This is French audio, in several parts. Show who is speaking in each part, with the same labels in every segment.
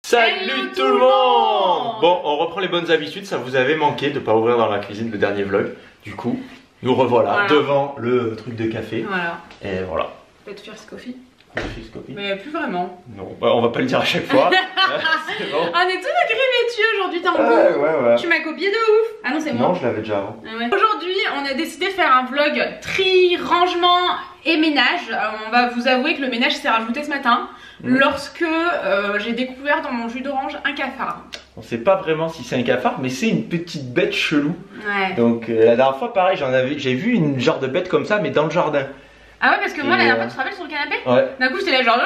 Speaker 1: Salut tout le monde! Bon, on reprend les bonnes habitudes, ça vous avait manqué de pas ouvrir dans la cuisine le dernier vlog. Du coup, nous revoilà devant le truc de café.
Speaker 2: Voilà.
Speaker 1: Et voilà.
Speaker 2: Peut-être First Coffee.
Speaker 1: First Coffee.
Speaker 2: Mais plus vraiment.
Speaker 1: Non, bah, on va pas le dire à chaque fois. C'est bon.
Speaker 2: On est tous agrémentueux aujourd'hui, t'es en bout.
Speaker 1: Ouais.
Speaker 2: Tu m'as copié de ouf. Ah non, c'est moi.
Speaker 1: Non, je l'avais déjà avant.
Speaker 2: Ouais. Aujourd'hui, on a décidé de faire un vlog tri, rangement et ménage. On va vous avouer que le ménage s'est rajouté ce matin lorsque j'ai découvert dans mon jus d'orange un cafard.
Speaker 1: On sait pas vraiment si c'est un cafard, mais c'est une petite bête chelou.
Speaker 2: Ouais.
Speaker 1: Donc la dernière fois, pareil, j'ai vu une genre de bête comme ça, mais dans le jardin.
Speaker 2: Ah ouais, parce que moi, la dernière fois, tu te rappelles sur le canapé?
Speaker 1: Ouais.
Speaker 2: D'un coup, j'étais là genre...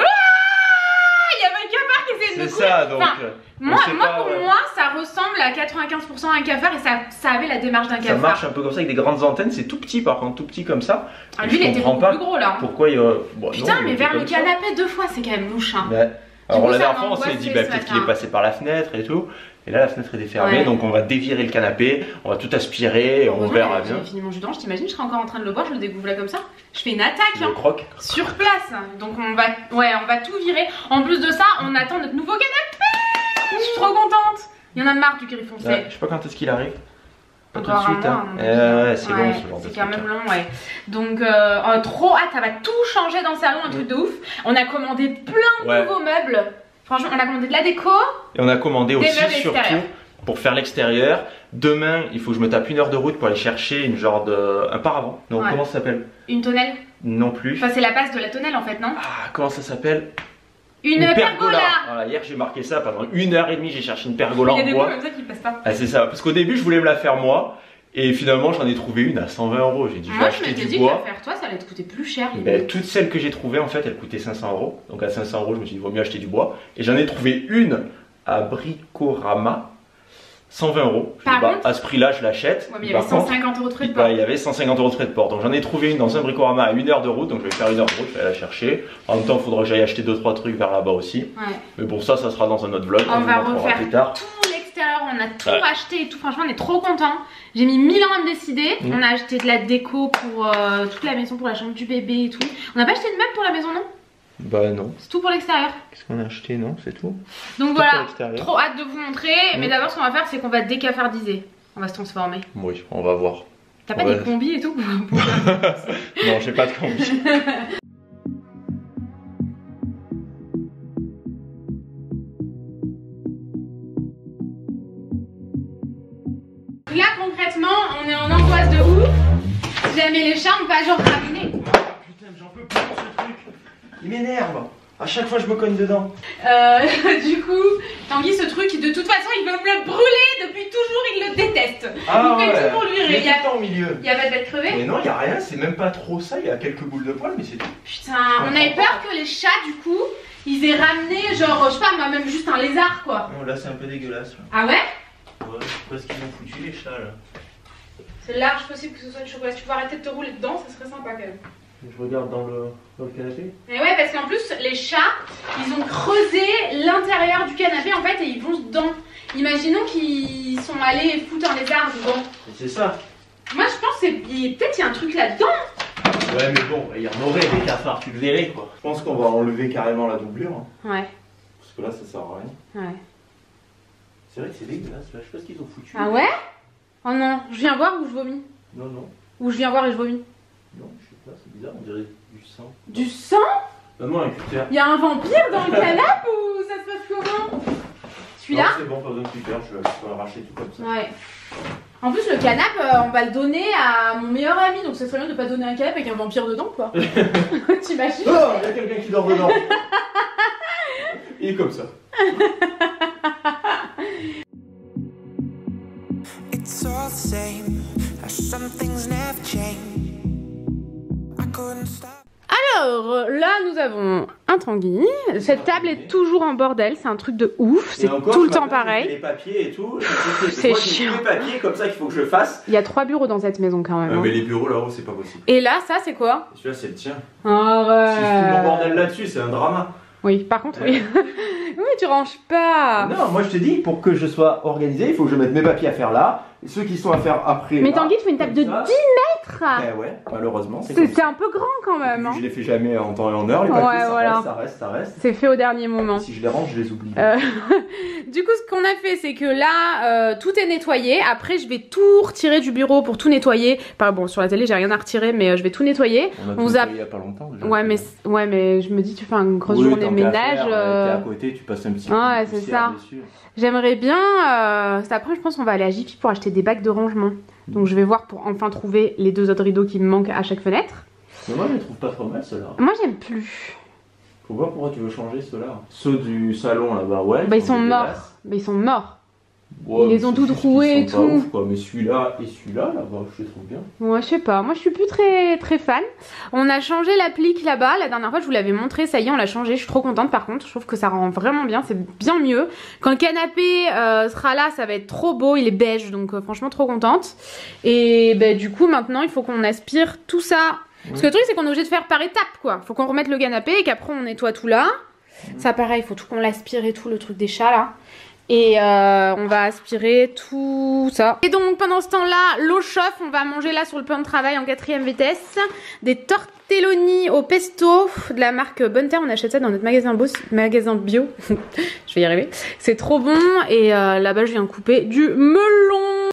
Speaker 2: Il y avait un cafard qui essayait de me courir.
Speaker 1: C'est ça, donc...
Speaker 2: Enfin, moi, ça ressemble à 95% à un cafard et ça avait la démarche d'un cafard.
Speaker 1: Ça marche un peu comme ça avec des grandes antennes, c'est tout petit par contre, tout petit comme ça.
Speaker 2: Ah, lui, il était beaucoup plus gros là.
Speaker 1: Pourquoi il... Bon,
Speaker 2: putain,
Speaker 1: non,
Speaker 2: mais vers le canapé 2 fois, c'est quand même louche. Hein.
Speaker 1: Ouais. Alors la dernière fois, on s'est
Speaker 2: angoissé
Speaker 1: dit peut-être qu'il est passé par la fenêtre et tout. Et là, la fenêtre est défermée,
Speaker 2: ouais.
Speaker 1: Donc on va dévirer le canapé, on va tout aspirer, et on verra bien.
Speaker 2: J'ai fini mon jus d'orange, t'imagines, je serais encore en train de le boire, je le découvre là comme ça. Je fais une attaque
Speaker 1: Le croque.
Speaker 2: sur place. Donc on va tout virer. En plus de ça, on attend notre nouveau canapé. Je suis trop contente. Il y en a marre du gris foncé.
Speaker 1: Ouais, je sais pas quand est-ce qu'il arrive. Pas tout de
Speaker 2: Encore
Speaker 1: suite.
Speaker 2: un mois,
Speaker 1: Ouais, c'est long ce genre de
Speaker 2: c'est
Speaker 1: truc.
Speaker 2: quand même long, ouais. Donc trop hâte, ça va tout changer dans le salon, un truc de ouf. On a commandé plein de nouveaux meubles. Franchement, on a commandé de la déco.
Speaker 1: Et on a commandé aussi surtout
Speaker 2: extérieurs.
Speaker 1: pour faire l'extérieur. Demain, il faut que je me tape 1 heure de route pour aller chercher une genre de... un paravent. Non, comment ça s'appelle?
Speaker 2: Une tonnelle.
Speaker 1: Non plus.
Speaker 2: Enfin, c'est la base de la tonnelle en fait, non?
Speaker 1: Ah, comment ça s'appelle?
Speaker 2: Une pergola.
Speaker 1: Voilà, hier j'ai marqué ça, pendant 1h30 j'ai cherché une pergola en bois.
Speaker 2: Il y a des mots comme ça qui passent pas.
Speaker 1: Ah c'est ça, parce qu'au début je voulais me la faire moi. Et finalement j'en ai trouvé une à 120 €. J'ai dit je vais acheter du bois.
Speaker 2: Moi je m'étais dit que la faire toi ça allait te coûter plus cher.
Speaker 1: Ben, toutes celles que j'ai trouvées en fait elles coûtaient 500 €. Donc à 500 € je me suis dit vaut mieux acheter du bois. Et j'en ai trouvé une à Bricorama. 120 €. À ce prix-là, je l'achète.
Speaker 2: Ouais, mais il y avait 150 € de frais de port.
Speaker 1: Il y avait 150 € de frais de port. Donc j'en ai trouvé une dans un Bricorama à 1 heure de route. Donc je vais faire 1 heure de route, je vais la chercher. En même temps, il faudra que j'aille acheter 2-3 trucs vers là-bas aussi.
Speaker 2: Ouais.
Speaker 1: Mais pour ça sera dans un autre vlog.
Speaker 2: On va refaire plus tard. Tout l'extérieur, on a tout acheté et tout. Franchement, on est trop contents. J'ai mis 1000 ans à me décider. On a acheté de la déco pour toute la maison, pour la chambre du bébé et tout. On n'a pas acheté de meubles pour la maison, non?
Speaker 1: Bah non.
Speaker 2: C'est tout pour l'extérieur.
Speaker 1: Qu'est-ce qu'on a acheté? Non, c'est tout.
Speaker 2: Donc voilà, trop hâte de vous montrer. Mais d'abord, ce qu'on va faire, c'est qu'on va décafardiser. On va se transformer.
Speaker 1: Oui, on va voir.
Speaker 2: T'as pas des combis et tout?
Speaker 1: Non, j'ai pas de combi.
Speaker 2: Là, concrètement, on est en angoisse de ouf. Si jamais les chats, on va genre ramener.
Speaker 1: Putain, j'en peux plus pour ce truc. Il m'énerve. À chaque fois, je me cogne dedans.
Speaker 2: Du coup, Tanguy, ce truc, de toute façon, il veut me le brûler. Depuis toujours, il le déteste.
Speaker 1: Ah
Speaker 2: il fait tout pour lui.
Speaker 1: Il y a tout au milieu.
Speaker 2: Il y a pas de bête crevée?
Speaker 1: Mais non, il y a rien. C'est même pas trop ça. Il y a quelques boules de poils, mais c'est tout.
Speaker 2: Putain, on avait peur que les chats, du coup, ils aient ramené, genre, je sais pas, moi, même juste un lézard, quoi.
Speaker 1: Non, là, c'est un peu dégueulasse. Là.
Speaker 2: Ah ouais?
Speaker 1: Ouais, je sais pas ce qu'ils ont foutu, les chats, là.
Speaker 2: C'est large possible que ce soit du chocolat. Si tu peux arrêter de te rouler dedans, ça serait sympa quand même.
Speaker 1: Je regarde dans le canapé.
Speaker 2: Et ouais, parce qu'en plus, les chats, ils ont creusé l'intérieur du canapé en fait et ils vont dedans. Imaginons qu'ils sont allés foutre un lézard dedans.
Speaker 1: C'est ça.
Speaker 2: Moi, je pense que peut-être il y a un truc là-dedans.
Speaker 1: Ouais, mais bon, il y en aurait des cafards, tu le verrais quoi. Je pense qu'on va enlever carrément la doublure. Hein.
Speaker 2: Ouais.
Speaker 1: Parce que là, ça sert à rien.
Speaker 2: Ouais. C'est
Speaker 1: vrai que c'est dégueulasse là, je sais pas ce qu'ils ont foutu.
Speaker 2: Ah ouais? Oh non, je viens voir ou je vomis?
Speaker 1: Non, non.
Speaker 2: Ou je viens voir et je vomis?
Speaker 1: Non, je sais pas, c'est bizarre, on dirait du sang.
Speaker 2: Du sang?
Speaker 1: Donne-moi un cutter.
Speaker 2: Il y a un vampire dans le canapé ou ça se passe comment? Celui-là?
Speaker 1: C'est bon, pas besoin de cutter, je vais l'arracher tout comme ça.
Speaker 2: Ouais. En plus, le canapé, on va le donner à mon meilleur ami, donc ça serait bien de pas donner un canapé avec un vampire dedans, quoi. T'imagines?
Speaker 1: Oh, il y a quelqu'un qui dort dedans. Il est comme ça. It's all the same, some things never change. I couldn't stop.
Speaker 2: Alors là nous avons un Tanguy. Cette table est toujours en bordel, c'est un truc de ouf, c'est tout le temps pareil.
Speaker 1: Les papiers et tout.
Speaker 2: C'est chiant.
Speaker 1: Les papiers comme ça qu'il faut que je fasse.
Speaker 2: Il y a 3 bureaux dans cette maison quand même.
Speaker 1: Mais les bureaux là-haut c'est pas possible.
Speaker 2: Et là ça c'est quoi?
Speaker 1: Celui-là c'est le tien.
Speaker 2: Ah ouais.
Speaker 1: Si je fous mon bordel là-dessus c'est un drama.
Speaker 2: Oui, par contre oui. Oui, tu ranges pas.
Speaker 1: Non, moi je te dis, pour que je sois organisé, il faut que je mette mes papiers à faire là. Et ceux qui sont à faire après.
Speaker 2: Mais Tanguy, tu fais une table de 10 mètres.
Speaker 1: Eh ouais, malheureusement.
Speaker 2: C'est un peu grand quand même. Hein.
Speaker 1: Je les fais jamais en temps et en heure, les papiers, ça reste.
Speaker 2: C'est fait au dernier moment.
Speaker 1: Si je les range, je les oublie.
Speaker 2: Du coup, ce qu'on a fait, c'est que là, tout est nettoyé. Après, je vais tout retirer du bureau pour tout nettoyer. Bon, sur la télé, j'ai rien à retirer, mais je vais tout nettoyer.
Speaker 1: On a tout nettoyé il y a pas longtemps déjà.
Speaker 2: Ouais, mais je me dis, tu fais une grosse journée de ménage.
Speaker 1: T'es à côté, tu passes un petit peu.
Speaker 2: Ouais, c'est ça. J'aimerais bien. Après, je pense qu'on va aller à Jiffy pour acheter des bacs de rangement. Donc, je vais voir pour enfin trouver les 2 autres rideaux qui me manquent à chaque fenêtre.
Speaker 1: Mais moi, je les trouve pas trop mal ceux-là.
Speaker 2: Moi, j'aime plus.
Speaker 1: Faut voir pourquoi tu veux changer ceux-là. Ceux du salon là-bas, ouais.
Speaker 2: Bah, ils sont morts. Mais ils sont morts.
Speaker 1: Ouais,
Speaker 2: ils les ont tous troués et tout.
Speaker 1: Ouf, quoi. Mais celui-là et celui-là, là-bas, je les trouve bien.
Speaker 2: Ouais, je sais pas. Moi, je suis plus très fan. On a changé l'applique là-bas. La dernière fois, je vous l'avais montré. Ça y est, on l'a changé. Je suis trop contente par contre. Je trouve que ça rend vraiment bien. C'est bien mieux. Quand le canapé sera là, ça va être trop beau. Il est beige. Donc, franchement, trop contente. Et bah, du coup, maintenant, il faut qu'on aspire tout ça. Parce que le truc, c'est qu'on est obligé de faire par étapes, quoi. Faut qu'on remette le canapé et qu'après, on nettoie tout là. Ça, pareil, il faut tout qu'on l'aspire et tout. Le truc des chats là. Et on va aspirer tout ça. Et donc pendant ce temps-là, l'eau chauffe. On va manger là sur le plan de travail en 4e vitesse des tortelloni au pesto de la marque Bonne Terre. On achète ça dans notre magasin bio. Je vais y arriver. C'est trop bon. Et là-bas, je viens couper du melon.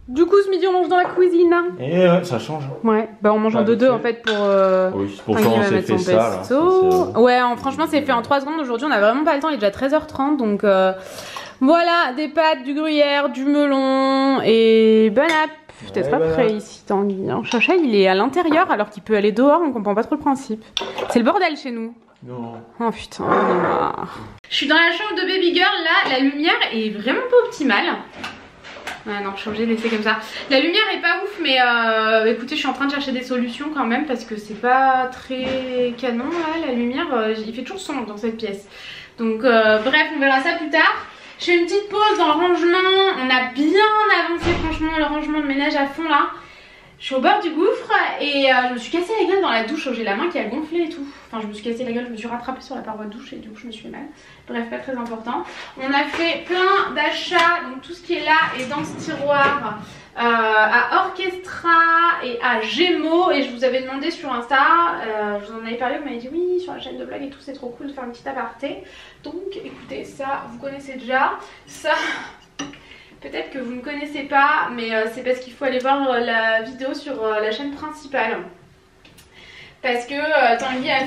Speaker 2: Du coup, ce midi, on mange dans la cuisine.
Speaker 1: Et ouais, ça change.
Speaker 2: Ouais, bah on mange en 2-2 en fait pour.
Speaker 1: Oui, c'est pour ça on s'est fait ça là.
Speaker 2: Ouais, franchement, c'est fait en 3 secondes. Aujourd'hui, on a vraiment pas le temps. Il est déjà 13h30. Donc voilà, des pâtes, du gruyère, du melon et bon app. Peut-être après ici, Tanguy. Chacha, il est à l'intérieur alors qu'il peut aller dehors. On comprend pas trop le principe. C'est le bordel chez nous.
Speaker 1: Non.
Speaker 2: Oh putain, on est marre. Je suis dans la chambre de Baby Girl. Là, la lumière est vraiment pas optimale. Ouais, non, je suis obligée de laisser comme ça. La lumière est pas ouf, mais écoutez, je suis en train de chercher des solutions quand même parce que c'est pas très canon là, la lumière. Il fait toujours sombre dans cette pièce. Donc, bref, on verra ça plus tard. Je fais une petite pause dans le rangement. On a bien avancé, franchement, le rangement de ménage à fond là. Je suis au bord du gouffre et je me suis cassé la gueule dans la douche. J'ai la main qui a gonflé et tout. Enfin, je me suis cassé la gueule, je me suis rattrapée sur la paroi de douche et du coup, je me suis fait mal. Bref, pas très important. On a fait plein d'achats. Donc, tout ce qui est là est dans ce tiroir à Orchestra et à Gémeaux. Et je vous avais demandé sur Insta, je vous en avais parlé, vous m'avez dit oui, sur la chaîne de blague et tout, c'est trop cool de faire un petit aparté. Donc, écoutez, ça, vous connaissez déjà. Ça. Peut-être que vous ne connaissez pas, mais c'est parce qu'il faut aller voir la vidéo sur la chaîne principale. Parce que Tanguy a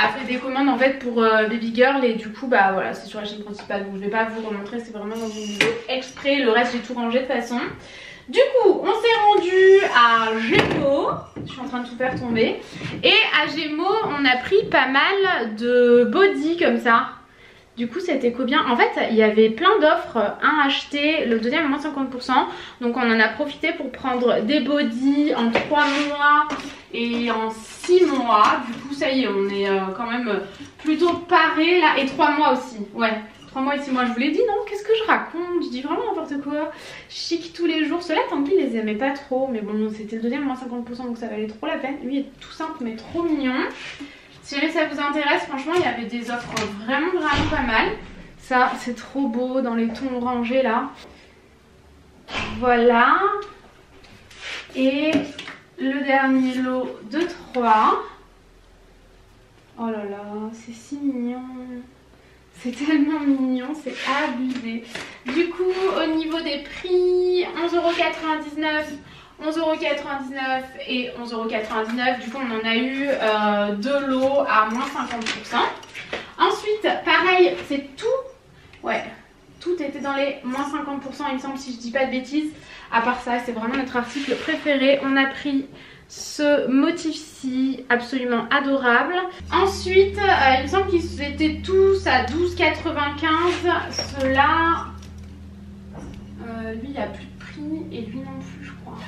Speaker 2: fait des commandes en fait pour Baby Girl et du coup bah voilà, c'est sur la chaîne principale. Donc je vais pas vous remontrer, c'est vraiment dans une vidéo exprès. Le reste j'ai tout rangé de toute façon. Du coup on s'est rendu à Gémeaux. Je suis en train de tout faire tomber. Et à Gémeaux on a pris pas mal de body comme ça. Du coup c'était éco bien. En fait il y avait plein d'offres, un acheté, le deuxième moins 50%. Donc on en a profité pour prendre des bodys en 3 mois et en 6 mois. Du coup ça y est, on est quand même plutôt paré là. Et 3 mois aussi, ouais. 3 mois et 6 mois, je vous l'ai dit, non? Qu'est-ce que je raconte? Je dis vraiment n'importe quoi. Chic tous les jours. Ceux-là, tant pis, les aimait pas trop. Mais bon, c'était le deuxième moins 50%, donc ça valait trop la peine. Lui est tout simple mais trop mignon. Si jamais ça vous intéresse, franchement, il y avait des offres vraiment pas mal. Ça, c'est trop beau dans les tons orangés là. Voilà. Et le dernier lot de 3. Oh là là, c'est si mignon. C'est tellement mignon, c'est abusé. Du coup, au niveau des prix, 11,99 €, 11,99 € et 11,99 €. Du coup, on en a eu 2 lots à moins 50%. Ensuite, pareil, c'est tout. Ouais, tout était dans les moins 50%, il me semble, si je dis pas de bêtises. À part ça, c'est vraiment notre article préféré. On a pris ce motif-ci, absolument adorable. Ensuite, il me semble qu'ils étaient tous à 12,95 €. Ceux-là, lui, il a plus de prix et lui non plus, je crois.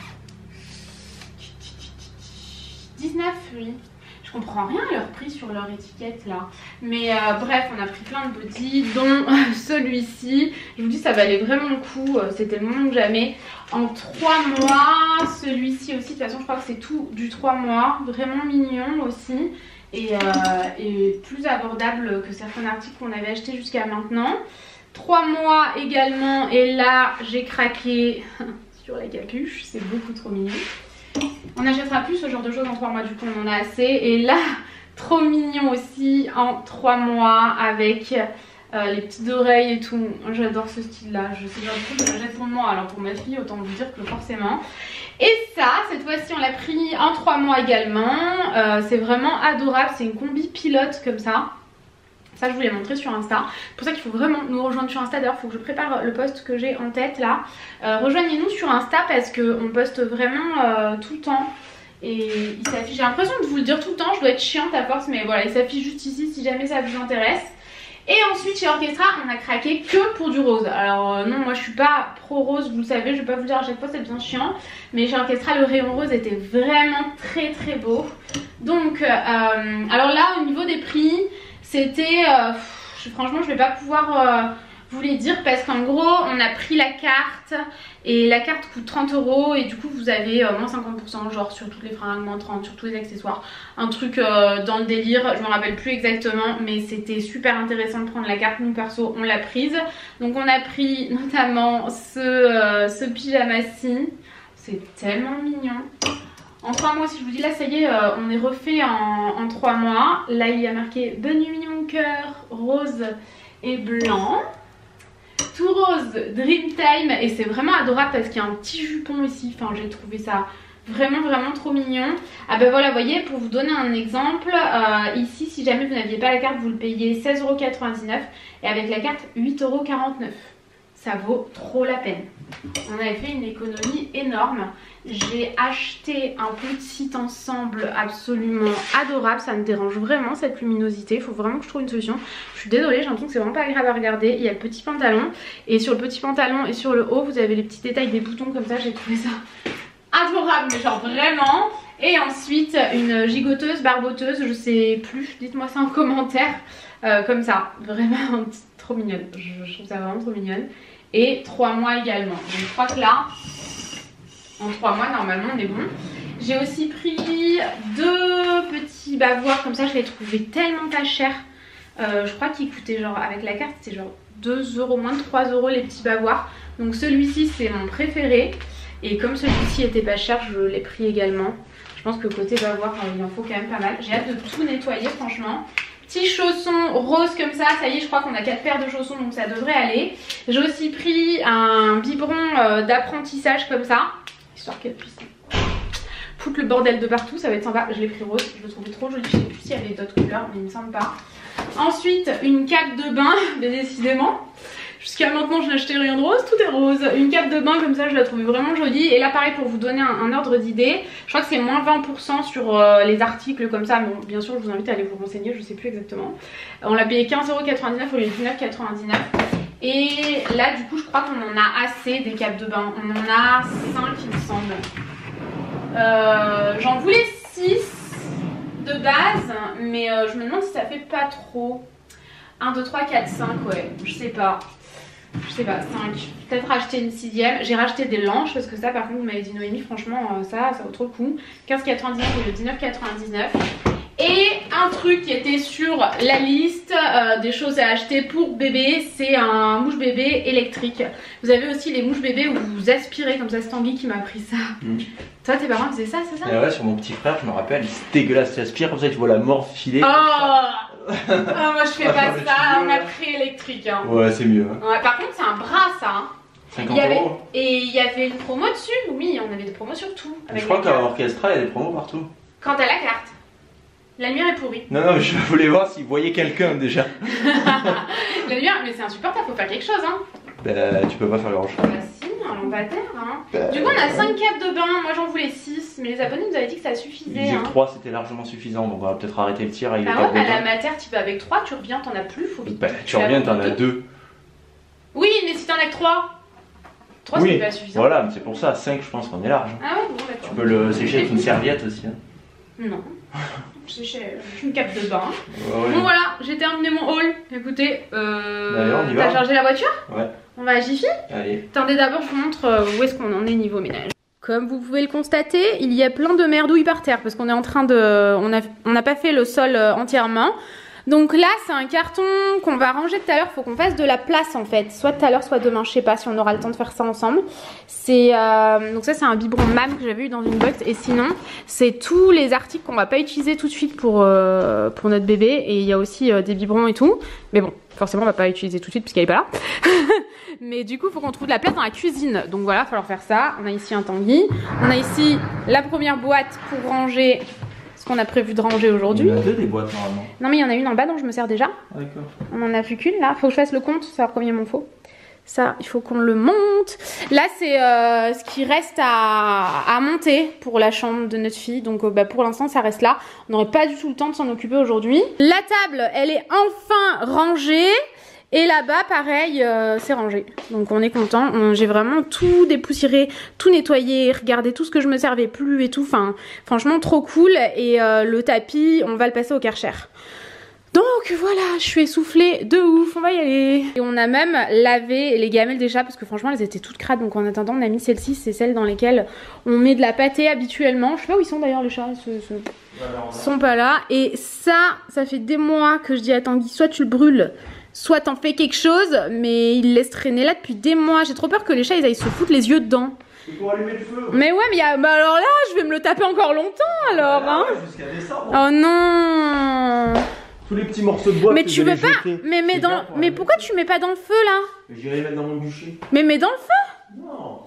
Speaker 2: 19, oui. Je On prend rien à leur prix sur leur étiquette là. Mais bref, on a pris plein de body, dont celui-ci. Je vous dis, ça valait vraiment le coup. C'était le moment que jamais. En 3 mois, celui-ci aussi. De toute façon, je crois que c'est tout du 3 mois. Vraiment mignon aussi. Et plus abordable que certains articles qu'on avait achetés jusqu'à maintenant. 3 mois également. Et là, j'ai craqué sur la capuche. C'est beaucoup trop mignon. On n'achètera plus ce genre de choses en 3 mois, du coup on en a assez. Et là, trop mignon aussi en 3 mois avec les petites oreilles et tout. J'adore ce style là. Je sais pas du coup, je l'achète pour moi, alors pour ma fille autant vous dire que forcément. Et ça, cette fois-ci on l'a pris en 3 mois également. C'est vraiment adorable, c'est une combi pilote comme ça. Ça je vous l'ai montré sur Insta. C'est pour ça qu'il faut vraiment nous rejoindre sur Insta. D'ailleurs il faut que je prépare le post que j'ai en tête là. Rejoignez-nous sur Insta parce qu'on poste vraiment tout le temps. Et il s'affiche, j'ai l'impression de vous le dire tout le temps, je dois être chiante à force, mais voilà, il s'affiche juste ici si jamais ça vous intéresse. Et ensuite chez Orchestra on a craqué que pour du rose. Alors non, moi je suis pas pro rose, vous le savez, je vais pas vous le dire à chaque fois, c'est bien chiant. Mais chez Orchestra le rayon rose était vraiment très très beau. Donc alors là au niveau des prix c'était franchement je vais pas pouvoir vous les dire parce qu'en gros on a pris la carte et la carte coûte 30 € et du coup vous avez moins 50% genre sur toutes les fringues, moins 30 sur tous les accessoires, un truc dans le délire, je me rappelle plus exactement mais c'était super intéressant de prendre la carte. Nous perso on l'a prise, donc on a pris notamment ce pyjama-ci, c'est tellement mignon. En 3 mois, si je vous dis là, ça y est, on est refait en 3 mois. Là, il y a marqué Bonne nuit mon cœur, rose et blanc. Tout rose, Dreamtime. Et c'est vraiment adorable parce qu'il y a un petit jupon ici. Enfin, j'ai trouvé ça vraiment vraiment trop mignon. Ah ben voilà, vous voyez, pour vous donner un exemple, ici, si jamais vous n'aviez pas la carte, vous le payez 16,99 € et avec la carte 8,49 €. Ça vaut trop la peine. On avait fait une économie énorme. J'ai acheté un petit ensemble absolument adorable. Ça me dérange vraiment cette luminosité. Il faut vraiment que je trouve une solution. Je suis désolée, j'ai l'impression que c'est vraiment pas agréable à regarder. Il y a le petit pantalon. Et sur le petit pantalon et sur le haut, vous avez les petits détails des boutons comme ça. J'ai trouvé ça adorable, mais genre vraiment. Et ensuite, une gigoteuse, barboteuse, je sais plus. Dites-moi ça en commentaire. Comme ça. Vraiment trop mignonne. Je trouve ça vraiment trop mignonne. Et 3 mois également. Donc je crois que là, en 3 mois, normalement, on est bon. J'ai aussi pris 2 petits bavoirs comme ça. Je les trouvais tellement pas chers. Je crois qu'ils coûtaient genre, avec la carte, c'était genre 2 €, moins de 3 € les petits bavoirs. Donc celui-ci, c'est mon préféré. Et comme celui-ci était pas cher, je l'ai pris également. Je pense que côté bavoir, il en faut quand même pas mal. J'ai hâte de tout nettoyer, franchement. Petits chaussons roses comme ça y est, je crois qu'on a 4 paires de chaussons donc ça devrait aller. J'ai aussi pris un biberon d'apprentissage comme ça, histoire qu'elle puisse foutre le bordel de partout, ça va être sympa. Je l'ai pris rose, je le trouvais trop joli, je sais plus s'il y avait d'autres couleurs mais il me semble pas. Ensuite une cape de bain, mais décidément. Jusqu'à maintenant je n'achetais rien de rose, tout est rose. Une cape de bain comme ça, je la trouvais vraiment jolie. Et là pareil, pour vous donner un ordre d'idée, je crois que c'est moins 20% sur les articles comme ça. Bon, bien sûr je vous invite à aller vous renseigner, je sais plus exactement. On l'a payé 15,99 € au lieu de 19,99 €. Et là du coup je crois qu'on en a assez des capes de bain. On en a 5 il me semble. J'en voulais 6 de base, mais je me demande si ça fait pas trop. 1, 2, 3, 4, 5, ouais, je sais pas. Je sais pas, 5. Peut-être racheter une 6ème. J'ai racheté des langes parce que ça, par contre, vous m'avez dit Noémie, franchement, ça vaut trop le coup. 15,99 au lieu de 19,99. Et un truc qui était sur la liste des choses à acheter pour bébé, c'est un mouche bébé électrique. Vous avez aussi les mouches bébés où vous aspirez, comme ça, c'est Tanguy qui m'a pris ça. Toi, tes parents faisaient ça, c'est ça?
Speaker 1: Ouais, sur mon petit frère, je me rappelle, c'est dégueulasse, tu aspires comme ça, tu vois la mort filer.
Speaker 2: Oh moi je fais pas ça, on a pris électrique. Hein.
Speaker 1: Ouais, c'est mieux. Hein.
Speaker 2: Ouais, par contre, c'est un bras ça. Hein.
Speaker 1: 50 €.
Speaker 2: Et il y avait une promo dessus, oui, on avait des promos sur tout.
Speaker 1: Je crois qu'à Orchestra, il y a des promos partout.
Speaker 2: Quand t'as la carte. La lumière est pourrie.
Speaker 1: Non, mais je voulais voir s'ils voyaient quelqu'un déjà.
Speaker 2: La lumière, mais c'est insupportable, faut faire quelque chose. Hein.
Speaker 1: Bah, tu peux pas faire grand chose.
Speaker 2: Bah, si, un lampadaire. Hein. Du coup, on a 5 capes de bain, moi j'en voulais 6, mais les abonnés nous avaient dit que ça suffisait.
Speaker 1: Ils disaient que 3 c'était largement suffisant, donc on va peut-être arrêter le tir avec les
Speaker 2: capes
Speaker 1: de bain.
Speaker 2: la mater, tu vas avec 3, tu reviens, t'en as plus, faut vite.
Speaker 1: Bah, tu reviens, t'en as 2.
Speaker 2: Oui, mais si t'en as que 3. 3
Speaker 1: oui,
Speaker 2: c'est pas suffisant.
Speaker 1: Voilà, mais c'est pour ça, 5 je pense qu'on est large.
Speaker 2: Ah ouais, bon, bah,
Speaker 1: tu peux le sécher avec une serviette aussi. Hein.
Speaker 2: Non. Je suis une cape de bain. Ouais. Bon voilà, j'ai terminé mon haul. Écoutez, t'as chargé la voiture?
Speaker 1: Ouais.
Speaker 2: On va à Jiffy?
Speaker 1: Allez.
Speaker 2: Attendez, d'abord je vous montre où est-ce qu'on en est niveau ménage. Comme vous pouvez le constater, il y a plein de merdouilles par terre parce qu'on est en train de... On n'a pas fait le sol entièrement. Donc là, c'est un carton qu'on va ranger tout à l'heure. Il faut qu'on fasse de la place en fait. Soit tout à l'heure, soit demain. Je sais pas si on aura le temps de faire ça ensemble. C'est donc ça, c'est un biberon MAM que j'avais eu dans une box. Et sinon, c'est tous les articles qu'on va pas utiliser tout de suite pour notre bébé. Et il y a aussi des biberons et tout. Mais bon, forcément, on va pas utiliser tout de suite puisqu'elle est pas là. Mais du coup, il faut qu'on trouve de la place dans la cuisine. Donc voilà, il va falloir faire ça. On a ici un Tanguy. On a ici la première boîte pour ranger qu'on a prévu de ranger aujourd'hui.
Speaker 1: Il y en a deux des boîtes normalement.
Speaker 2: Non mais il y en a une en bas dont je me sers déjà.
Speaker 1: D'accord.
Speaker 2: On en a plus qu'une là. Faut que je fasse le compte, savoir combien il m'en faut. Ça, il faut qu'on le monte. Là, c'est ce qui reste à monter pour la chambre de notre fille. Donc pour l'instant, ça reste là. On n'aurait pas du tout le temps de s'en occuper aujourd'hui. La table, elle est enfin rangée. Et là-bas, pareil, c'est rangé. Donc on est content. J'ai vraiment tout dépoussiéré, tout nettoyé, regardé tout ce que je me servais plus et tout. Enfin, franchement, trop cool. Et le tapis, on va le passer au Karcher. Donc voilà, je suis essoufflée de ouf, on va y aller. Et on a même lavé les gamelles des chats parce que franchement, elles étaient toutes crades. Donc en attendant, on a mis celle-ci, c'est celle dans lesquelles on met de la pâtée habituellement. Je sais pas où ils sont d'ailleurs les chats, ils sont pas là. Et ça fait des mois que je dis à Tanguy, soit tu le brûles, soit t'en fais quelque chose, mais il laisse traîner là depuis des mois. J'ai trop peur que les chats ils aillent se foutre les yeux dedans.
Speaker 1: Pour allumer le feu.
Speaker 2: Mais ouais, mais bah alors là, je vais me le taper encore longtemps alors.
Speaker 1: Hein. Ouais, jusqu'à décembre.
Speaker 2: Oh non.
Speaker 1: Tous les petits morceaux de bois.
Speaker 2: Mais tu veux pas. Mais pourquoi tu mets pas dans le feu là?
Speaker 1: J'irai mettre dans mon bûcher.
Speaker 2: Mais mets dans le feu.
Speaker 1: Non.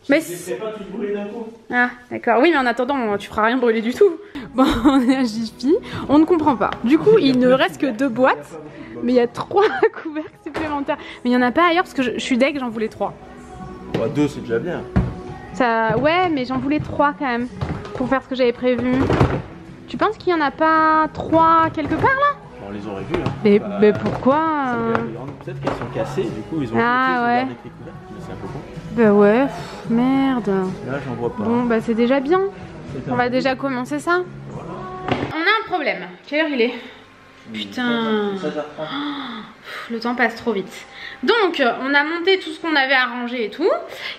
Speaker 2: Mais
Speaker 1: je ne ferai pas tout brûler d'un coup.
Speaker 2: Ah d'accord, oui mais en attendant tu feras rien brûler du tout. Bon on est à Jiffy, on ne comprend pas. Du coup il ne reste que 2 boîtes. Mais il y a 3 couvercles supplémentaires. Mais il n'y en a pas ailleurs parce que je suis deg, j'en voulais 3.
Speaker 1: Ouais, 2 c'est déjà bien.
Speaker 2: Ça, ouais, mais j'en voulais 3 quand même pour faire ce que j'avais prévu. Tu penses qu'il n'y en a pas 3 quelque part là?
Speaker 1: On les aurait vus. Hein.
Speaker 2: Mais pourquoi
Speaker 1: Peut-être qu'elles sont cassées, du coup ils ont
Speaker 2: ouais.
Speaker 1: Avec les couvercles, mais c'est un peu con.
Speaker 2: Bah ouais, merde.
Speaker 1: Là j'en vois pas.
Speaker 2: Bon bah c'est déjà bien. On va déjà commencer ça. Voilà. On a un problème. Quelle heure il est? Putain, le temps passe trop vite. Donc on a monté tout ce qu'on avait à ranger et tout.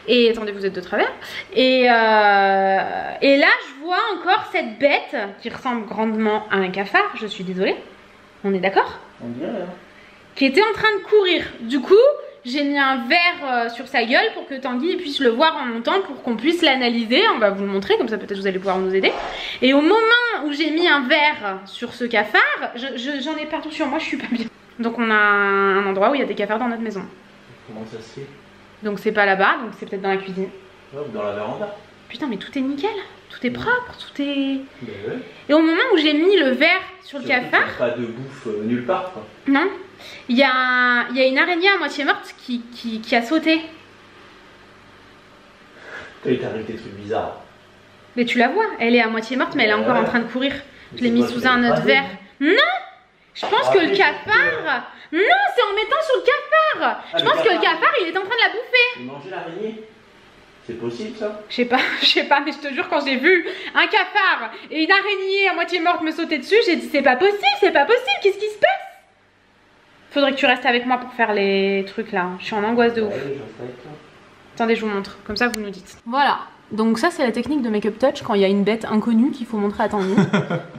Speaker 2: Et attendez, vous êtes de travers. Et là je vois encore cette bête qui ressemble grandement à un cafard. Je suis désolée. On est d'accord?
Speaker 1: On dirait hein.
Speaker 2: Qui était en train de courir. Du coup j'ai mis un verre sur sa gueule pour que Tanguy puisse le voir en montant, pour qu'on puisse l'analyser. On va vous le montrer, comme ça peut-être vous allez pouvoir nous aider. Et au moment où j'ai mis un verre sur ce cafard, j'en ai partout sur moi, je suis pas bien. Donc on a un endroit où il y a des cafards dans notre maison.
Speaker 1: Comment ça se fait?
Speaker 2: Donc c'est pas là-bas, donc c'est peut-être dans la cuisine.
Speaker 1: Ouais, ou dans la véranda.
Speaker 2: Putain mais tout est nickel, tout est propre, tout est...
Speaker 1: Ouais.
Speaker 2: Et au moment où j'ai mis le verre sur le cafard...
Speaker 1: Il n'y a pas de bouffe nulle part quoi.
Speaker 2: Non. Il y a une araignée à moitié morte qui a sauté.
Speaker 1: Il t'arrive des trucs bizarres.
Speaker 2: Mais tu la vois, elle est à moitié morte mais elle est encore en train de courir. Je l'ai mis sous un autre verre. Non. Je pense que le cafard... Non, c'est en mettant sur le cafard. Je pense que le cafard il est en train de la bouffer.
Speaker 1: Il mangeait l'araignée. C'est possible ça?
Speaker 2: Je sais pas, mais je te jure, quand j'ai vu un cafard et une araignée à moitié morte me sauter dessus, j'ai dit c'est pas possible, qu'est-ce qui se passe? Faudrait que tu restes avec moi pour faire les trucs là, je suis en angoisse de ouf. Attendez, je vous montre, comme ça vous nous dites. Voilà, donc ça c'est la technique de make-up touch quand il y a une bête inconnue qu'il faut montrer à Tanguy.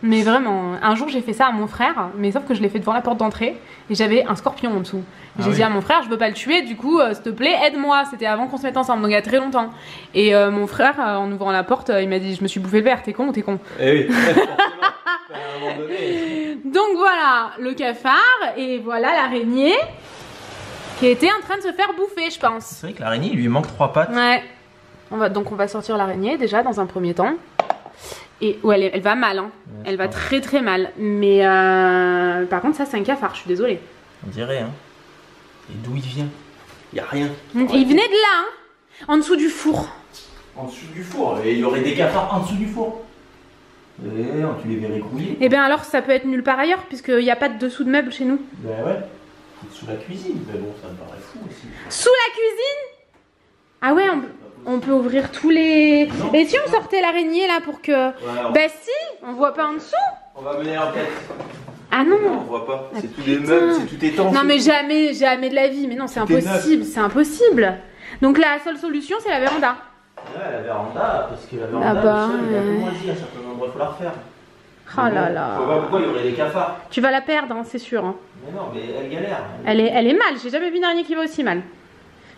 Speaker 2: Mais vraiment, un jour j'ai fait ça à mon frère, mais sauf que je l'ai fait devant la porte d'entrée et j'avais un scorpion en dessous. J'ai dit à mon frère, je veux pas le tuer, du coup s'il te plaît aide-moi. C'était avant qu'on se mette ensemble, donc il y a très longtemps. Et mon frère en ouvrant la porte il m'a dit je me suis bouffé le verre, t'es con ou t'es con?
Speaker 1: Eh oui, à un moment donné.
Speaker 2: Donc voilà le cafard et voilà l'araignée qui était en train de se faire bouffer je pense.
Speaker 1: C'est vrai que l'araignée il lui manque 3 pattes.
Speaker 2: Ouais. Donc on va sortir l'araignée déjà dans un premier temps. Et ouais, elle va mal hein. Ouais, elle va très très mal. Mais par contre ça c'est un cafard, je suis désolée.
Speaker 1: On dirait hein. Et d'où il vient? Il n'y a rien.
Speaker 2: Et il venait de là, hein, en dessous du four.
Speaker 1: En dessous du four? Et il y aurait des cafards en dessous du four? Et tu les verrais grouiller.
Speaker 2: Et bien alors ça peut être nulle part ailleurs, puisqu'il n'y a pas de dessous de meubles chez nous.
Speaker 1: Ben ouais. Sous la cuisine, mais bon ça me paraît fou aussi.
Speaker 2: Sous la cuisine? Ah ouais, on peut ouvrir tous les... Non, et si on sortait l'araignée là pour que... Ouais, bah si, on voit pas en dessous.
Speaker 1: On va mener l'enquête.
Speaker 2: Ah non,
Speaker 1: on voit pas, c'est tout des meubles, c'est tout étanche.
Speaker 2: Non mais jamais, jamais de la vie, mais non c'est impossible, c'est impossible. Donc la seule solution c'est la véranda.
Speaker 1: Ouais, la véranda, parce que la véranda, le sol, il est un peu moisi à certains endroits, il faut la refaire.
Speaker 2: Oh là là.
Speaker 1: Je vois pas pourquoi il y aurait des cafards.
Speaker 2: Tu vas la perdre, hein, c'est sûr. Hein.
Speaker 1: Mais non, mais elle galère.
Speaker 2: Elle est mal, j'ai jamais vu une araignée qui va aussi mal.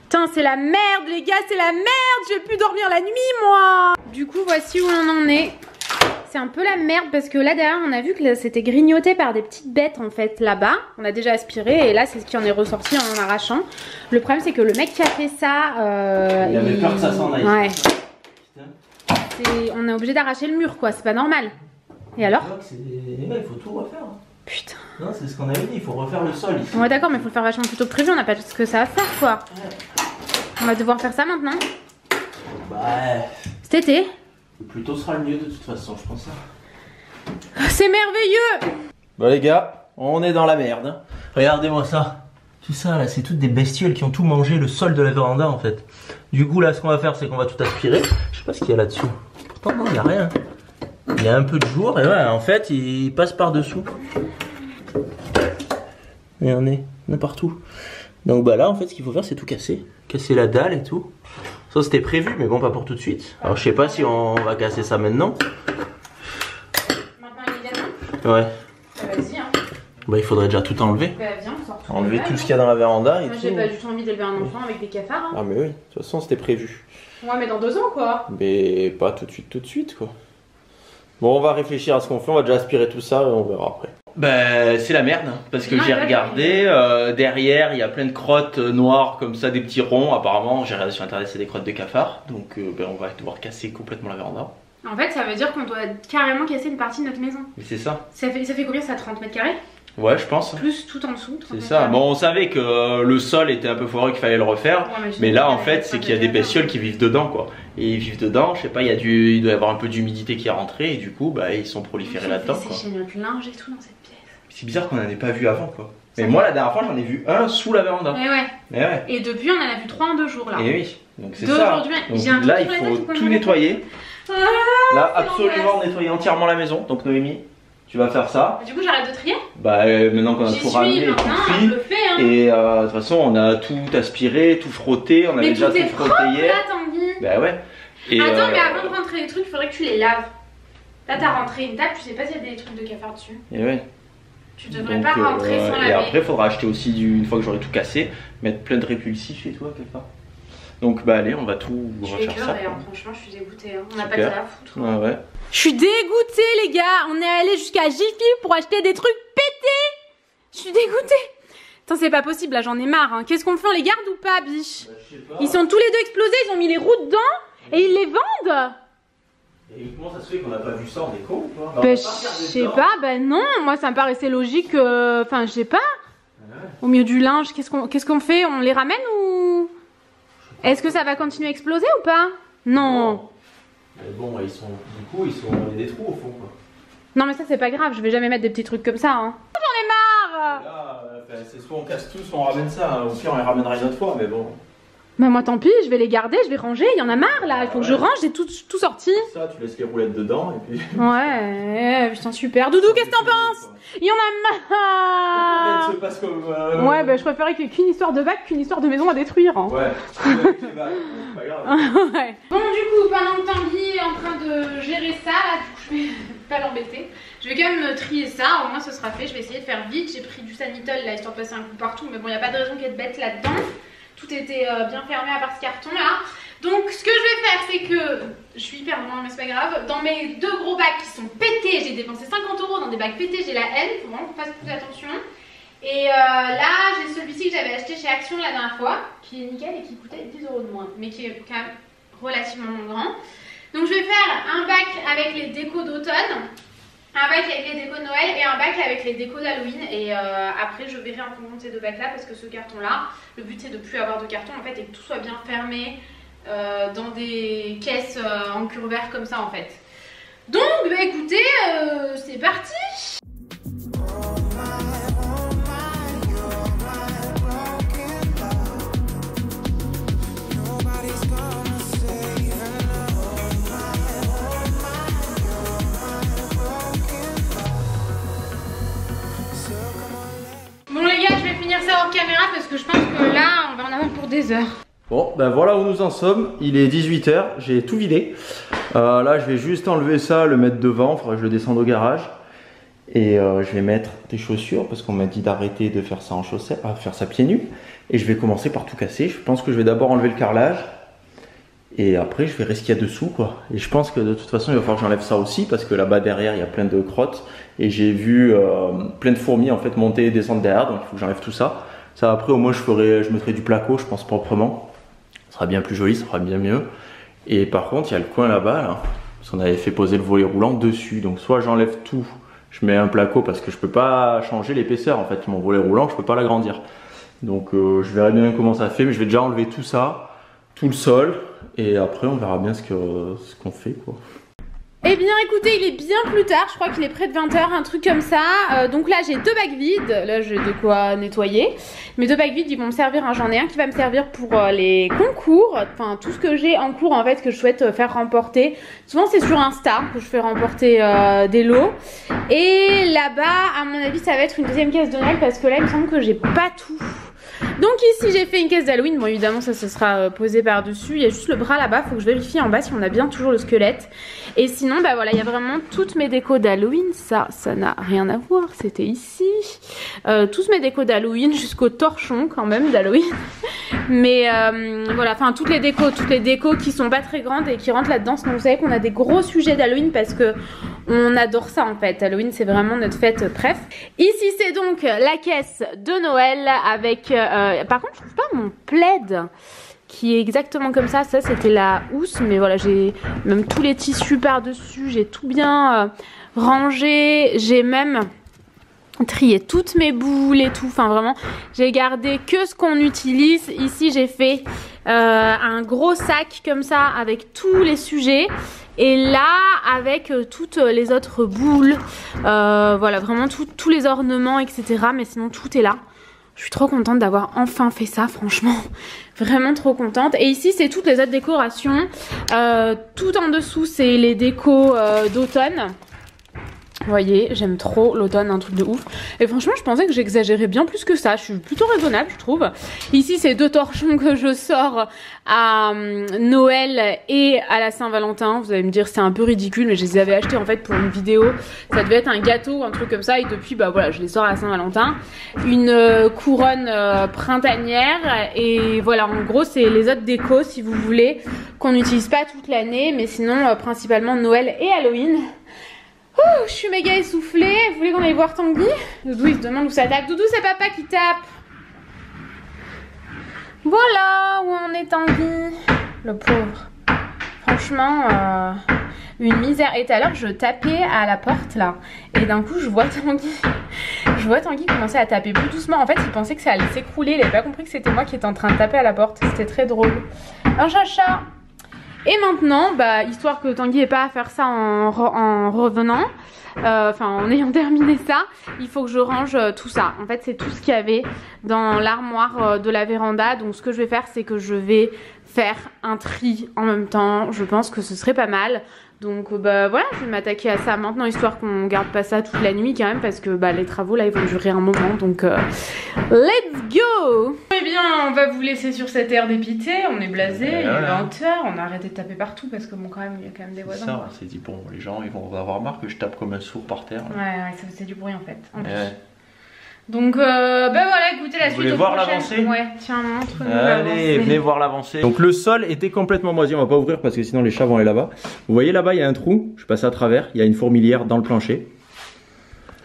Speaker 2: Putain, c'est la merde les gars, c'est la merde, je vais plus dormir la nuit moi. Du coup, voici où on en est. C'est un peu la merde parce que là derrière on a vu que c'était grignoté par des petites bêtes en fait là-bas. On a déjà aspiré et là c'est ce qui en est ressorti en arrachant. Le problème c'est que le mec qui a fait ça...
Speaker 1: il avait peur que ça s'en aille.
Speaker 2: Ouais. On est obligé d'arracher le mur quoi, c'est pas normal. Et alors?
Speaker 1: Il faut tout refaire.
Speaker 2: Putain.
Speaker 1: Non, c'est ce qu'on avait dit, il faut refaire le sol ici.
Speaker 2: Ouais d'accord mais il faut le faire vachement plus tôt que prévu, on n'a pas tout ce que ça à faire quoi. Ouais. On va devoir faire ça maintenant.
Speaker 1: Bah...
Speaker 2: Cet été.
Speaker 1: Plus tôt sera le mieux de toute façon, je pense.
Speaker 2: C'est merveilleux.
Speaker 1: Bon les gars, on est dans la merde. Hein. Regardez-moi ça. Tout ça là, c'est toutes des bestioles qui ont tout mangé le sol de la véranda en fait. Du coup là, ce qu'on va faire, c'est qu'on va tout aspirer. Je sais pas ce qu'il y a là-dessous. Pourtant non, il n'y a rien. Il y a un peu de jour et ouais, en fait, il passe par-dessous. Et on est partout. Donc bah là, en fait, ce qu'il faut faire, c'est tout casser. Casser la dalle et tout. Ça c'était prévu, mais bon, pas pour tout de suite. Alors je sais pas si on va casser ça maintenant.
Speaker 2: Maintenant immédiatement?
Speaker 1: Ouais.
Speaker 2: Vas-y hein.
Speaker 1: Bah il faudrait déjà tout enlever.
Speaker 2: Bah viens, on sort tout.
Speaker 1: Enlever tout ce qu'il y a dans la véranda et
Speaker 2: moi
Speaker 1: tout.
Speaker 2: j'ai pas du tout envie d'élever un enfant avec des cafards. Hein.
Speaker 1: Ah mais oui, de toute façon c'était prévu.
Speaker 2: Ouais mais dans 2 ans quoi.
Speaker 1: Mais pas tout de suite quoi. Bon on va réfléchir à ce qu'on fait, on va déjà aspirer tout ça et on verra après. Bah c'est la merde, parce que j'ai regardé, derrière il y a plein de crottes noires comme ça, des petits ronds, apparemment j'ai regardé sur internet c'est des crottes de cafards, donc on va devoir casser complètement la véranda.
Speaker 2: En fait ça veut dire qu'on doit carrément casser une partie de notre maison.
Speaker 1: Mais c'est ça.
Speaker 2: Ça fait combien ça, 30 mètres carrés?
Speaker 1: Ouais je pense.
Speaker 2: Plus tout en dessous.
Speaker 1: C'est ça, bon on savait que le sol était un peu foireux, qu'il fallait le refaire, ouais, mais là en fait c'est qu'il y a des bestioles qui vivent dedans quoi. Et ils vivent dedans, je sais pas, il doit y avoir un peu d'humidité qui est rentrée et du coup bah ils sont proliférés là-dedans quoi.
Speaker 2: C'est chez notre linge et tout dans cette pièce.
Speaker 1: C'est bizarre qu'on en ait pas vu avant quoi. Mais moi la dernière fois j'en ai vu un sous la véranda.
Speaker 2: Et ouais.
Speaker 1: Et ouais.
Speaker 2: Et depuis on en a vu 3 en 2 jours là.
Speaker 1: Et oui, donc c'est ça. Donc là il faut tout nettoyer.
Speaker 2: Ah,
Speaker 1: là absolument nettoyer entièrement la maison. Donc Noémie, tu vas faire ça.
Speaker 2: Du coup j'arrête de trier.
Speaker 1: Bah maintenant qu'on a tout ramené, tout tri.
Speaker 2: Hein.
Speaker 1: Et de toute façon on a tout aspiré, tout frotté, on avait déjà tout frotté hier. Bah ouais. Et
Speaker 2: attends mais avant de rentrer les trucs, il faudrait que tu les laves. Là t'as rentré une table, tu sais pas s'il y a des trucs de cafard dessus.
Speaker 1: Et ouais.
Speaker 2: Tu devrais pas rentrer sans laver.
Speaker 1: Et après il faudra acheter aussi, une fois que j'aurai tout cassé, mettre plein de répulsifs et tout à quelque part. Donc bah allez on va tout refaire ça.
Speaker 2: Franchement je suis dégoûtée, hein. On n'a pas de ça à foutre.
Speaker 1: Ah ouais.
Speaker 2: Je suis dégoûtée les gars, on est allé jusqu'à Jiffy pour acheter des trucs pétés. Je suis dégoûtée. Attends c'est pas possible là, j'en ai marre. Hein. Qu'est-ce qu'on fait, on les garde ou pas biche? Bah, ils sont tous les deux explosés, ils ont mis les roues dedans et ils les vendent.
Speaker 1: Et comment ça se fait qu'on n'a pas vu ça, on est con ou quoi?
Speaker 2: Bah, je sais pas, bah non, moi ça me paraissait logique, enfin je sais pas. Ouais. Au milieu du linge, qu'est-ce qu'on fait? On les ramène ou... Est-ce que ça va continuer à exploser ou pas? Non.
Speaker 1: Mais bon, ils sont des trous au fond quoi.
Speaker 2: Non mais ça c'est pas grave, je vais jamais mettre des petits trucs comme ça hein. J'en ai marre.
Speaker 1: Là, c'est soit on casse tout, soit on ramène ça, au pire on les ramènera une autre fois, mais bon.
Speaker 2: Bah moi tant pis, je vais les garder, je vais ranger, il y en a marre là, il faut que je range, j'ai tout sorti.
Speaker 1: Ça, tu laisses les roulettes dedans et puis...
Speaker 2: Ouais, putain super. Doudou, qu'est-ce que t'en penses? Il y en a marre.
Speaker 1: Se passe comme,
Speaker 2: ouais, bah je préférais qu'une histoire de bac qu'une histoire de maison à détruire. Hein.
Speaker 1: Ouais, c'est pas grave.
Speaker 2: Ouais. Bon du coup, pendant que Tanguy est en train de gérer ça, là, du coup je vais pas l'embêter. Je vais quand même trier ça, au moins ce sera fait, je vais essayer de faire vite. J'ai pris du Sanitol là, histoire de passer un coup partout, mais bon, il n'y a pas de raison qu'il y ait de bête là-dedans. Tout était bien fermé à part ce carton là. Donc ce que je vais faire c'est que, je suis hyper loin mais c'est pas grave, dans mes 2 gros bacs qui sont pétés, j'ai dépensé 50 € dans des bacs pétés, j'ai la haine, faut vraiment qu'on fasse plus attention. Et là j'ai celui-ci que j'avais acheté chez Action la dernière fois, qui est nickel et qui coûtait 10 € de moins, mais qui est quand même relativement grand. Donc je vais faire un bac avec les décos d'automne, un bac avec les décos de Noël et un bac avec les décos d'Halloween. Et après je verrai en fonction de ces 2 bacs là, parce que ce carton là, le but c'est de plus avoir de carton en fait et que tout soit bien fermé dans des caisses en curvaire comme ça en fait. Donc bah écoutez, c'est parti. des heures.
Speaker 1: Bon, ben voilà où nous en sommes. Il est 18 h, j'ai tout vidé. Là, je vais juste enlever ça, le mettre devant. Il faudra que je le descende au garage. Et je vais mettre des chaussures parce qu'on m'a dit d'arrêter de faire ça en chaussettes, faire ça pieds nus. Et je vais commencer par tout casser. Je pense que je vais d'abord enlever le carrelage. Et après, je verrai ce qu'il y a dessous, quoi. Et je pense que de toute façon, il va falloir que j'enlève ça aussi parce que là-bas derrière, il y a plein de crottes. Et j'ai vu plein de fourmis en fait monter et descendre derrière. Donc il faut que j'enlève tout ça. Ça, après, au moins, je mettrai du placo, je pense, proprement. Ça sera bien plus joli, ça sera bien mieux. Et par contre, il y a le coin là-bas, là, parce qu'on avait fait poser le volet roulant dessus. Donc soit j'enlève tout, je mets un placo parce que je peux pas changer l'épaisseur en fait. Mon volet roulant, je peux pas l'agrandir. Donc je verrai bien comment ça fait, mais je vais déjà enlever tout ça, tout le sol, et après on verra bien ce qu'on fait, quoi.
Speaker 2: Eh bien écoutez, il est bien plus tard, je crois qu'il est près de 20 h, un truc comme ça. Donc là j'ai 2 bacs vides, là j'ai de quoi nettoyer. Mes 2 bacs vides ils vont me servir, hein. J'en ai un qui va me servir pour les concours, enfin tout ce que j'ai en cours en fait que je souhaite faire remporter. Souvent c'est sur Insta que je fais remporter des lots. Et là-bas à mon avis ça va être une deuxième caisse de Noël parce que là il me semble que j'ai pas tout. Donc ici j'ai fait une caisse d'Halloween, bon évidemment ça se sera posé par dessus, il y a juste le bras là-bas, faut que je vérifie en bas si on a bien toujours le squelette. Et sinon bah voilà, il y a vraiment toutes mes décos d'Halloween, ça n'a rien à voir, c'était ici. Tous mes décos d'Halloween jusqu'au torchon quand même d'Halloween. Mais voilà, enfin toutes les décos qui sont pas très grandes et qui rentrent là-dedans. Donc vous savez qu'on a des gros sujets d'Halloween parce que on adore ça en fait. Halloween c'est vraiment notre fête bref. Ici c'est donc la caisse de Noël avec par contre je trouve pas mon plaid qui est exactement comme ça. Ça c'était la housse, mais voilà j'ai même tous les tissus par dessus, j'ai tout bien rangé, j'ai même trié toutes mes boules et tout, enfin vraiment j'ai gardé que ce qu'on utilise. Ici j'ai fait un gros sac comme ça avec tous les sujets et là avec toutes les autres boules, voilà vraiment tous les ornements etc, mais sinon tout est là. Je suis trop contente d'avoir enfin fait ça, franchement, vraiment trop contente. Et ici c'est toutes les autres décorations, tout en dessous c'est les décos d'automne. Vous voyez, j'aime trop l'automne, un truc de ouf. Et franchement, je pensais que j'exagérais bien plus que ça. Je suis plutôt raisonnable, je trouve. Ici, c'est 2 torchons que je sors à Noël et à la Saint-Valentin. Vous allez me dire, c'est un peu ridicule, mais je les avais achetés en fait pour une vidéo. Ça devait être un gâteau ou un truc comme ça. Et depuis, bah voilà, je les sors à la Saint-Valentin. Une couronne printanière. Et voilà, en gros, c'est les autres décos, si vous voulez, qu'on n'utilise pas toute l'année. Mais sinon, principalement Noël et Halloween. Ouh, je suis méga essoufflée. Vous voulez qu'on aille voir Tanguy? Doudou il se demande où ça tape. Doudou c'est papa qui tape. Voilà où on est Tanguy. Le pauvre. Franchement une misère. Et tout à l'heure je tapais à la porte là. Et d'un coup je vois Tanguy. Je vois Tanguy commencer à taper plus doucement. En fait il pensait que ça allait s'écrouler. Il avait pas compris que c'était moi qui étais en train de taper à la porte. C'était très drôle. Un chacha. Et maintenant, bah, histoire que Tanguy n'ait pas à faire ça en revenant, enfin en ayant terminé ça, il faut que je range tout ça. En fait c'est tout ce qu'il y avait dans l'armoire de la véranda. Donc ce que je vais faire c'est que je vais faire un tri en même temps. Je pense que ce serait pas mal. Donc bah voilà, je vais m'attaquer à ça maintenant, histoire qu'on garde pas ça toute la nuit quand même, parce que bah les travaux là ils vont durer un moment, donc let's go. Eh bien on va vous laisser sur cette air dépité, on est blasé, il est 20 h, on a arrêté de taper partout parce que bon quand même il y a quand même des voisins.
Speaker 1: Ça, on s'est dit bon les gens ils vont avoir marre que je tape comme un sourd par terre. Là.
Speaker 2: Ouais, ça faisait du bruit en fait, en plus. Donc bah voilà, écoutez la suite. Vous voulez
Speaker 1: voir l'avancée?
Speaker 2: Ouais, tiens, montre-nous.
Speaker 1: Allez, venez voir l'avancée. Donc le sol était complètement moisi, on va pas ouvrir parce que sinon les chats vont aller là-bas. Vous voyez là-bas, il y a un trou, je passe à travers, il y a une fourmilière dans le plancher.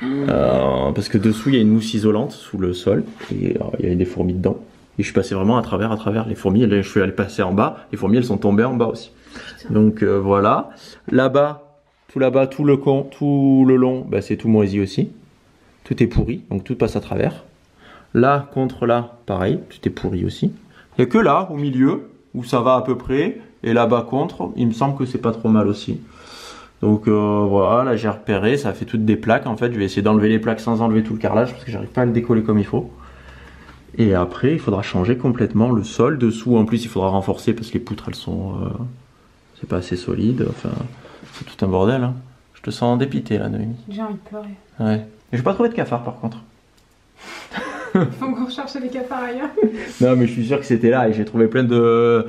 Speaker 1: Parce que dessous, il y a une mousse isolante sous le sol et il y a des fourmis dedans. Et je suis passé vraiment à travers les fourmis, je suis allé passer en bas, les fourmis elles sont tombées en bas aussi. Putain. Donc voilà, là-bas, tout le long, bah, c'est tout moisi aussi. Tout est pourri, donc tout passe à travers. Là, contre là, pareil, tout est pourri aussi. Il n'y a que là, au milieu, où ça va à peu près. Et là-bas contre, il me semble que c'est pas trop mal aussi. Donc voilà, là j'ai repéré, ça fait toutes des plaques. En fait, je vais essayer d'enlever les plaques sans enlever tout le carrelage, parce que j'arrive pas à le décoller comme il faut. Et après, il faudra changer complètement le sol. Dessous, en plus, il faudra renforcer, parce que les poutres, elles sont... c'est pas assez solide. Enfin, c'est tout un bordel. Hein. Je te sens dépité, là, Noémie.
Speaker 2: J'ai envie de pleurer.
Speaker 1: Ouais. Mais j'ai pas trouvé de cafard par contre.
Speaker 2: Faut encore chercher des cafards ailleurs.
Speaker 1: Non mais je suis sûr que c'était là et j'ai trouvé plein de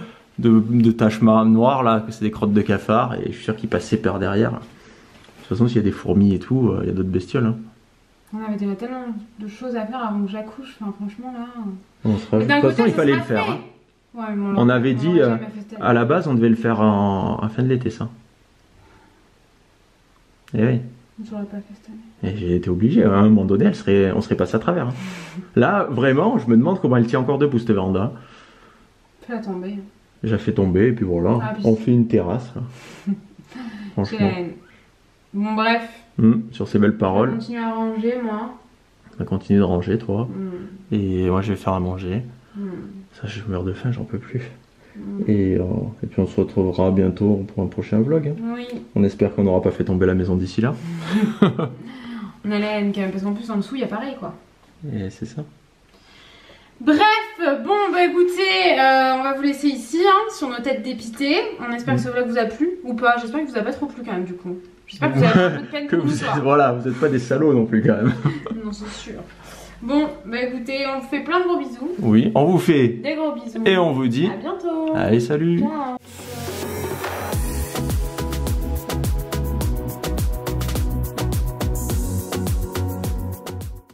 Speaker 1: taches noires là, que c'est des crottes de cafards et je suis sûr qu'ils passaient par derrière. De toute façon s'il y a des fourmis et tout, il y a d'autres bestioles. Hein.
Speaker 2: On avait déjà tellement de choses à faire avant que j'accouche, enfin franchement là...
Speaker 1: De toute façon il fallait le faire. Hein.
Speaker 2: Ouais,
Speaker 1: on avait dit, à la base on devait le faire à fin de l'été ça. Et oui.
Speaker 2: J'aurais pas fait cette année.
Speaker 1: Et j'ai été obligé, à un moment donné, on serait passé à travers. Hein. Là, vraiment, je me demande comment elle tient encore debout cette véranda.
Speaker 2: Fais-la tomber.
Speaker 1: J'ai fait tomber, et puis voilà, on fait une terrasse. Là. Franchement.
Speaker 2: Bon, bref.
Speaker 1: Sur ces belles paroles.
Speaker 2: On va continuer à ranger, moi.
Speaker 1: On va continuer de ranger, toi. Et moi, je vais faire à manger. Ça, je meurs de faim, j'en peux plus. Et puis on se retrouvera bientôt pour un prochain vlog. Hein.
Speaker 2: Oui.
Speaker 1: On espère qu'on n'aura pas fait tomber la maison d'ici là.
Speaker 2: On a la haine quand même, parce qu'en plus en dessous il y a pareil quoi.
Speaker 1: Et c'est ça.
Speaker 2: Bref, bon bah écoutez, on va vous laisser ici hein, sur nos têtes dépitées. On espère que ce vlog vous a plu ou pas. J'espère que vous a pas trop plu quand même du coup. J'espère que vous avez un peu de peine pour vous.
Speaker 1: Voilà, vous n'êtes pas des salauds non plus quand même.
Speaker 2: Non c'est sûr. Bon, bah écoutez, on vous fait plein de gros bisous.
Speaker 1: Oui, on vous fait
Speaker 2: des gros bisous.
Speaker 1: Et on vous dit
Speaker 2: à bientôt.
Speaker 1: Allez, salut.
Speaker 2: Ciao.